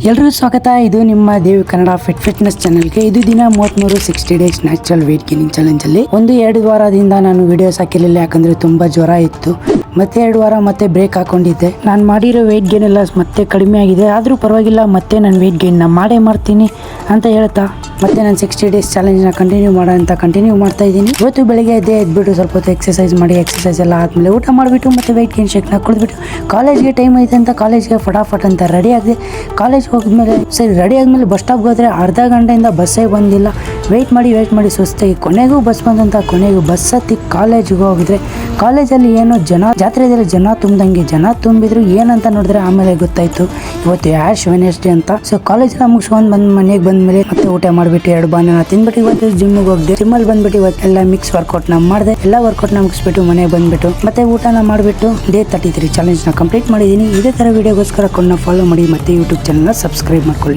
ಎಲ್ಲರಿಗೂ ಸ್ವಾಗತ. ಇದು ನಿಮ್ಮ ದೇವಿ ಕನ್ನಡ ಫಿಟ್ನೆಸ್ ಚಾನಲ್ಗೆ. ಇದು ದಿನ 33 60 ಡೇಸ್ ನ್ಯಾಚುರಲ್ ವೇಟ್ ಗೇನಿಂಗ್ ಚಾಲೆಂಜಲ್ಲಿ 1-2 ವಾರದಿಂದ ನಾನು ವಿಡಿಯೋಸ್ ಹಾಕಿರಲಿಲ್ಲ, ಯಾಕಂದರೆ ತುಂಬ ಜ್ವರ ಇತ್ತು. ಮತ್ತೆ 2 ವಾರ ಮತ್ತೆ ಬ್ರೇಕ್ ಹಾಕೊಂಡಿದ್ದೆ. ನಾನು ಮಾಡಿರೋ ವೇಟ್ ಗೇನ್ ಎಲ್ಲ ಮತ್ತೆ ಕಡಿಮೆ ಆಗಿದೆ, ಆದರೂ ಪರವಾಗಿಲ್ಲ, ಮತ್ತೆ ನಾನು ವೇಟ್ ಗೇನ್ನ ಮಾಡೇ ಮಾಡ್ತೀನಿ ಅಂತ ಹೇಳ್ತಾ ಮತ್ತೆ ನಾನು 60 ಡೇಸ್ ಚಾಲೆಂಜ್ನ ಕಂಟಿನ್ಯೂ ಮಾಡ್ತಾ ಇದ್ದೀನಿ. ಇವತ್ತು ಬೆಳಗ್ಗೆ ಎದ್ಬಿಟ್ಟು ಸ್ವಲ್ಪ ಹೊತ್ತು ಎಕ್ಸಸೈಸ್ ಮಾಡಿ, ಎಕ್ಸಸೈಸ್ ಎಲ್ಲ ಆದಮೇಲೆ ಊಟ ಮಾಡಿಬಿಟ್ಟು ಮತ್ತೆ ವೇಟ್ ಗೇನ್ ಶೇಕ್ನ ಕುಡಿದ್ಬಿಟ್ಟು ಕಾಲೇಜ್ಗೆ ಟೈಮ್ ಐತೆ ಅಂತ ಕಾಲೇಜ್ಗೆ ಫಟಾಫಟ್ ಅಂತ ರೆಡಿ ಆಗಿದೆ. ಕಾಲೇಜ್ಗೆ ಹೋದ್ಮೇಲೆ ಸರಿ ರೆಡಿ ಆದಮೇಲೆ ಬಸ್ ಸ್ಟಾಪ್ಗೆ ಹೋದರೆ ಅರ್ಧ ಗಂಟೆಯಿಂದ ಬಸ್ಸೇ ಬಂದಿಲ್ಲ. ವೆಯ್ಟ್ ಮಾಡಿ ಸುಸ್ತಾಗಿ ಕೊನೆಗೂ ಬಸ್ ಬಂದಂತ ಕೊನೆಗೂ ಬಸ್ ಹತ್ತಿ ಕಾಲೇಜ್ಗೆ ಹೋಗಿದ್ರೆ ಕಾಲೇಜಲ್ಲಿ ಏನೋ ಜಾತ್ರೆದಲ್ಲಿ ಜನ ತುಂಬಿದ್ರು. ಏನಂತ ನೋಡಿದ್ರೆ ಆಮೇಲೆ ಗೊತ್ತಾಯ್ತು ಇವತ್ತು ಆ್ಯಶ್ ವೆಡ್ನೆಸ್ಡೇ ಅಂತ. ಸೊ ಕಾಲೇಜೆಲ್ಲ ಮುಗಿಸ್ಕೊಂಡು ಮನೆಗೆ ಬಂದಮೇಲೆ ಮತ್ತೆ ಊಟ ಮಾಡಿಬಿಟ್ಟು 2 ಬಾನ ತಿಂದ್ಬಿಟ್ಟು ಇವತ್ತು ಜಿಮ್ಗೆ ಹೋಗಿದೆ. ಜಿಮ್ಮಲ್ಲಿ ಬಂದ್ಬಿಟ್ಟು ಇವತ್ತೆಲ್ಲ ಮಿಕ್ಸ್ ವರ್ಕೌಟ್ನ ಮಾಡಿದೆ. ಎಲ್ಲ ವರ್ಕೌಟ್ನ ಮುಗಿಸ್ಬಿಟ್ಟು ಮನೆಗೆ ಬಂದ್ಬಿಟ್ಟು ಮತ್ತೆ ಊಟನ ಮಾಡಿಬಿಟ್ಟು ಡೇ 33 ಚಾಲೆಂಜ್ನ ಕಂಪ್ಲೀಟ್ ಮಾಡಿದ್ದೀನಿ. ಇದೇ ಥರ ವೀಡಿಯೋಗೋಸ್ಕರ ಫಾಲೋ ಮಾಡಿ ಮತ್ತೆ ಯೂಟ್ಯೂಬ್ ಚಾನಲ್ನ ಸಬ್ಸ್ಕ್ರೈಬ್ ಮಾಡ್ಕೊಳ್ಳಿ.